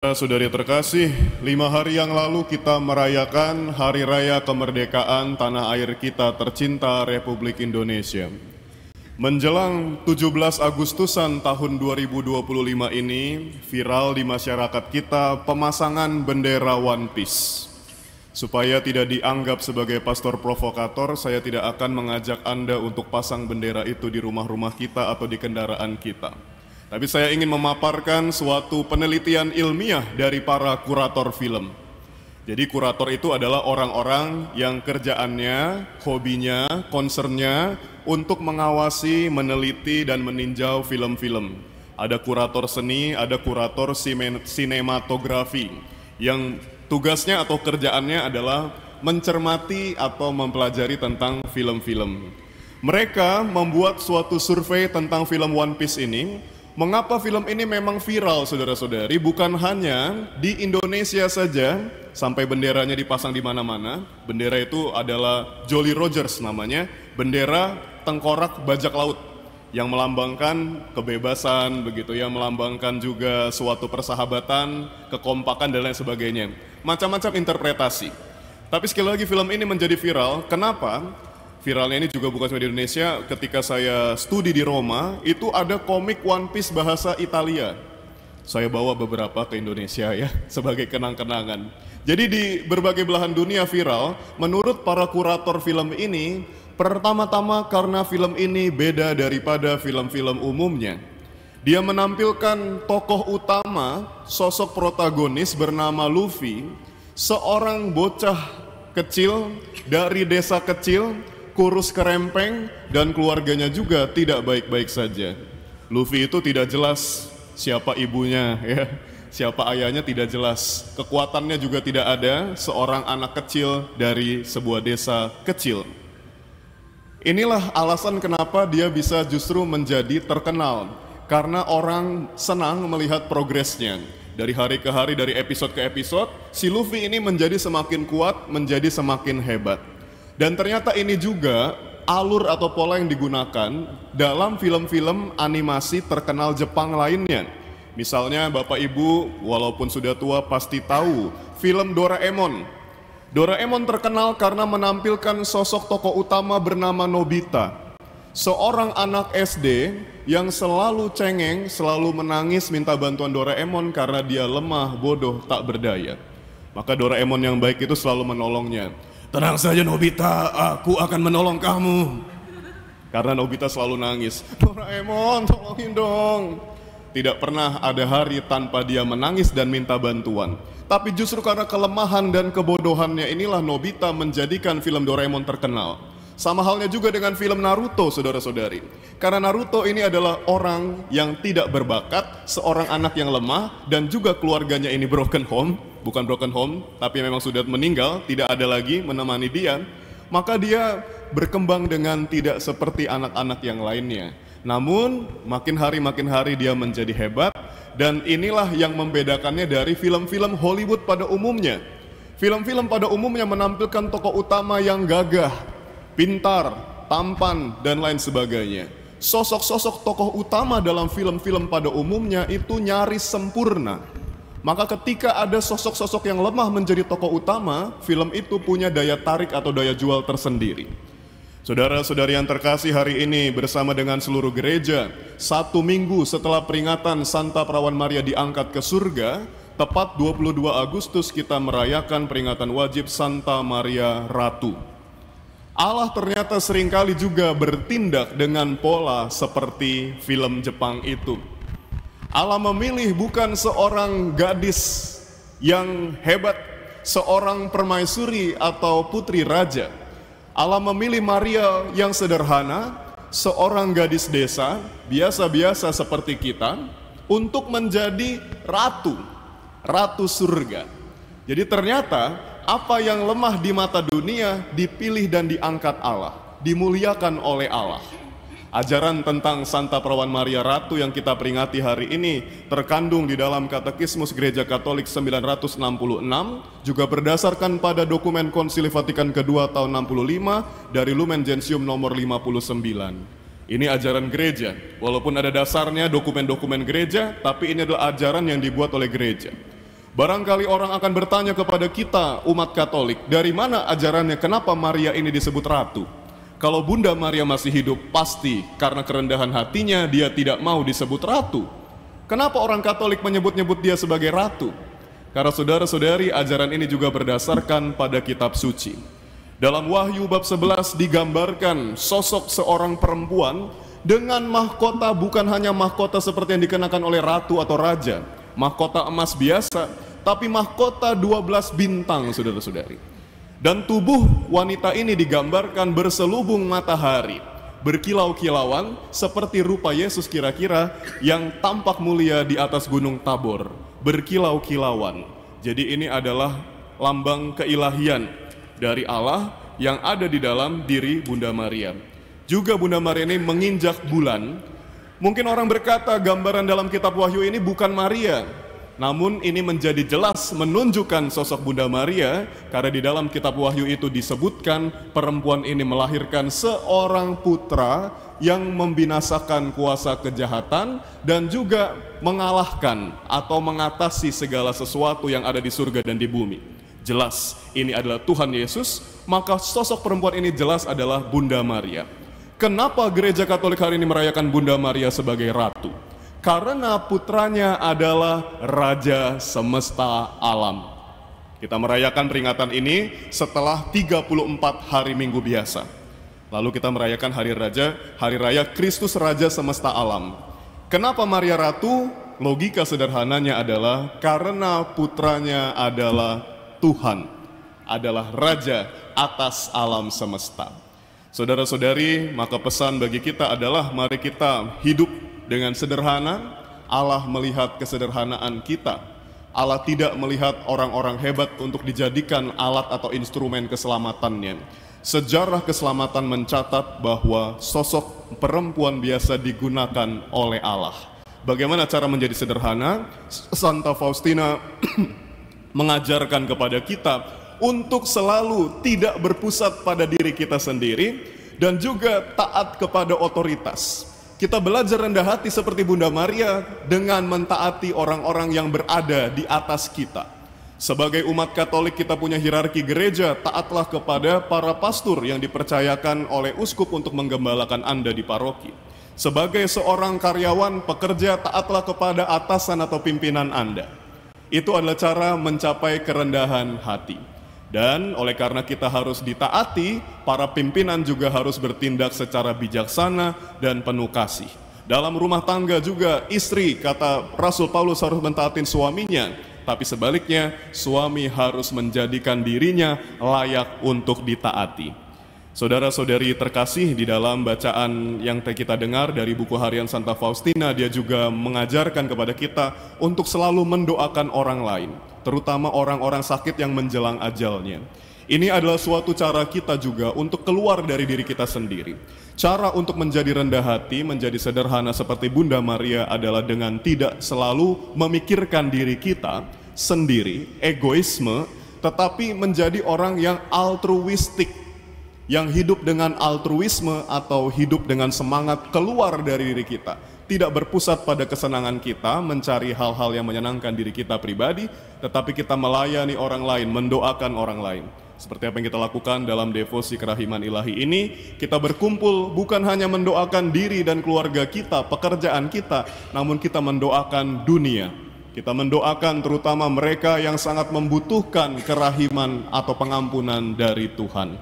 Saudari terkasih, 5 hari yang lalu kita merayakan Hari Raya Kemerdekaan tanah air kita tercinta Republik Indonesia. Menjelang 17 Agustusan tahun 2025 ini, viral di masyarakat kita pemasangan bendera One Piece. Supaya tidak dianggap sebagai pastor provokator, saya tidak akan mengajak Anda untuk pasang bendera itu di rumah-rumah kita atau di kendaraan kita. Tapi saya ingin memaparkan suatu penelitian ilmiah dari para kurator film. Jadi kurator itu adalah orang-orang yang kerjaannya, hobinya, concernnya untuk mengawasi, meneliti, dan meninjau film-film. Ada kurator seni, ada kurator sinematografi yang tugasnya atau kerjaannya adalah mencermati atau mempelajari tentang film-film. Mereka membuat suatu survei tentang film One Piece ini. Mengapa film ini memang viral, saudara-saudari? Bukan hanya di Indonesia saja, sampai benderanya dipasang di mana-mana. Bendera itu adalah Jolly Rogers namanya, bendera tengkorak bajak laut yang melambangkan kebebasan, begitu ya, melambangkan juga suatu persahabatan, kekompakan dan lain sebagainya. Macam-macam interpretasi. Tapi sekali lagi film ini menjadi viral. Kenapa? Viralnya ini juga bukan cuma di Indonesia. Ketika saya studi di Roma, itu ada komik One Piece bahasa Italia. Saya bawa beberapa ke Indonesia ya, sebagai kenang-kenangan. Jadi di berbagai belahan dunia viral. Menurut para kurator film ini, pertama-tama karena film ini beda daripada film-film umumnya. Dia menampilkan tokoh utama, sosok protagonis bernama Luffy, seorang bocah kecil dari desa kecil, kurus kerempeng, dan keluarganya juga tidak baik-baik saja. Luffy itu tidak jelas siapa ibunya, ya, siapa ayahnya tidak jelas. Kekuatannya juga tidak ada, seorang anak kecil dari sebuah desa kecil. Inilah alasan kenapa dia bisa justru menjadi terkenal, karena orang senang melihat progresnya. Dari hari ke hari, dari episode ke episode, si Luffy ini menjadi semakin kuat, menjadi semakin hebat. Dan ternyata ini juga alur atau pola yang digunakan dalam film-film animasi terkenal Jepang lainnya. Misalnya Bapak Ibu walaupun sudah tua pasti tahu film Doraemon. Doraemon terkenal karena menampilkan sosok tokoh utama bernama Nobita. Seorang anak SD yang selalu cengeng, selalu menangis minta bantuan Doraemon karena dia lemah, bodoh, tak berdaya. Maka Doraemon yang baik itu selalu menolongnya. Tenang saja Nobita, aku akan menolong kamu. Karena Nobita selalu nangis. Doraemon, tolongin dong. Tidak pernah ada hari tanpa dia menangis dan minta bantuan. Tapi justru karena kelemahan dan kebodohannya inilah Nobita menjadikan film Doraemon terkenal. Sama halnya juga dengan film Naruto, saudara-saudari. Karena Naruto ini adalah orang yang tidak berbakat, seorang anak yang lemah, dan juga keluarganya ini broken home. Bukan broken home, tapi memang sudah meninggal, tidak ada lagi menemani dia. Maka dia berkembang dengan tidak seperti anak-anak yang lainnya. Namun, makin hari dia menjadi hebat. Dan inilah yang membedakannya dari film-film Hollywood pada umumnya. Film-film pada umumnya menampilkan tokoh utama yang gagah, pintar, tampan, dan lain sebagainya. Sosok-sosok tokoh utama dalam film-film pada umumnya itu nyaris sempurna. Maka ketika ada sosok-sosok yang lemah menjadi tokoh utama, film itu punya daya tarik atau daya jual tersendiri. Saudara-saudari yang terkasih, hari ini bersama dengan seluruh gereja, 1 minggu setelah peringatan Santa Perawan Maria diangkat ke surga, tepat 22 Agustus kita merayakan peringatan wajib Santa Maria Ratu. Allah ternyata seringkali juga bertindak dengan pola seperti film Jepang itu. Allah memilih bukan seorang gadis yang hebat, seorang permaisuri atau putri raja. Allah memilih Maria yang sederhana, seorang gadis desa, biasa-biasa seperti kita, untuk menjadi ratu, ratu surga. Jadi ternyata apa yang lemah di mata dunia dipilih dan diangkat Allah, dimuliakan oleh Allah. Ajaran tentang Santa Perawan Maria Ratu yang kita peringati hari ini terkandung di dalam Katekismus Gereja Katolik 966, juga berdasarkan pada dokumen Konsili Vatikan kedua tahun 65 dari Lumen Gentium nomor 59. Ini ajaran gereja, walaupun ada dasarnya dokumen-dokumen gereja, tapi ini adalah ajaran yang dibuat oleh gereja. Barangkali orang akan bertanya kepada kita, umat Katolik, dari mana ajarannya kenapa Maria ini disebut ratu? Kalau Bunda Maria masih hidup, pasti karena kerendahan hatinya dia tidak mau disebut ratu. Kenapa orang Katolik menyebut-nyebut dia sebagai ratu? Karena saudara-saudari, ajaran ini juga berdasarkan pada kitab suci. Dalam Wahyu bab 11 digambarkan sosok seorang perempuan dengan mahkota, bukan hanya mahkota seperti yang dikenakan oleh ratu atau raja, mahkota emas biasa, tapi mahkota 12 bintang, saudara-saudari. Dan tubuh wanita ini digambarkan berselubung matahari, berkilau-kilauan seperti rupa Yesus kira-kira yang tampak mulia di atas gunung Tabor, berkilau-kilauan. Jadi ini adalah lambang keilahian dari Allah yang ada di dalam diri Bunda Maria. Juga Bunda Maria ini menginjak bulan. Mungkin orang berkata gambaran dalam kitab Wahyu ini bukan Maria, namun ini menjadi jelas menunjukkan sosok Bunda Maria, karena di dalam kitab Wahyu itu disebutkan perempuan ini melahirkan seorang putra yang membinasakan kuasa kejahatan dan juga mengalahkan atau mengatasi segala sesuatu yang ada di surga dan di bumi. Jelas ini adalah Tuhan Yesus, maka sosok perempuan ini jelas adalah Bunda Maria. Kenapa gereja Katolik hari ini merayakan Bunda Maria sebagai ratu? Karena putranya adalah Raja semesta alam. Kita merayakan peringatan ini setelah 34 hari Minggu biasa. Lalu kita merayakan Hari Raya Kristus Raja semesta alam. Kenapa Maria Ratu? Logika sederhananya adalah karena putranya adalah Tuhan, adalah Raja atas alam semesta. Saudara-saudari, maka pesan bagi kita adalah mari kita hidup dengan sederhana. Allah melihat kesederhanaan kita. Allah tidak melihat orang-orang hebat untuk dijadikan alat atau instrumen keselamatannya. Sejarah keselamatan mencatat bahwa sosok perempuan biasa digunakan oleh Allah. Bagaimana cara menjadi sederhana? Santa Faustina mengajarkan kepada kita untuk selalu tidak berpusat pada diri kita sendiri dan juga taat kepada otoritas. Kita belajar rendah hati seperti Bunda Maria dengan mentaati orang-orang yang berada di atas kita. Sebagai umat Katolik kita punya hierarki gereja, taatlah kepada para pastor yang dipercayakan oleh uskup untuk menggembalakan Anda di paroki. Sebagai seorang karyawan pekerja, taatlah kepada atasan atau pimpinan Anda. Itu adalah cara mencapai kerendahan hati. Dan oleh karena kita harus ditaati, para pimpinan juga harus bertindak secara bijaksana dan penuh kasih. Dalam rumah tangga juga istri, kata Rasul Paulus, harus mentaatin suaminya. Tapi sebaliknya, suami harus menjadikan dirinya layak untuk ditaati. Saudara-saudari terkasih, di dalam bacaan yang kita dengar dari buku harian Santa Faustina, dia juga mengajarkan kepada kita untuk selalu mendoakan orang lain, terutama orang-orang sakit yang menjelang ajalnya. Ini adalah suatu cara kita juga untuk keluar dari diri kita sendiri. Cara untuk menjadi rendah hati, menjadi sederhana seperti Bunda Maria adalah dengan tidak selalu memikirkan diri kita sendiri, egoisme, tetapi menjadi orang yang altruistik, yang hidup dengan altruisme atau hidup dengan semangat keluar dari diri kita. Tidak berpusat pada kesenangan kita, mencari hal-hal yang menyenangkan diri kita pribadi, tetapi kita melayani orang lain, mendoakan orang lain. Seperti apa yang kita lakukan dalam devosi kerahiman ilahi ini, kita berkumpul bukan hanya mendoakan diri dan keluarga kita, pekerjaan kita, namun kita mendoakan dunia. Kita mendoakan terutama mereka yang sangat membutuhkan kerahiman atau pengampunan dari Tuhan.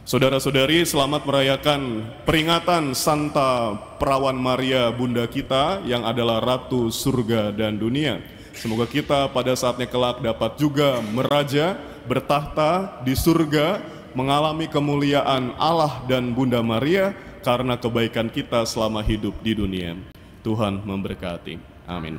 Saudara-saudari, selamat merayakan peringatan Santa Perawan Maria Bunda kita yang adalah Ratu Surga dan Dunia. Semoga kita pada saatnya kelak dapat juga meraja, bertahta di surga, mengalami kemuliaan Allah dan Bunda Maria karena kebaikan kita selama hidup di dunia. Tuhan memberkati. Amin.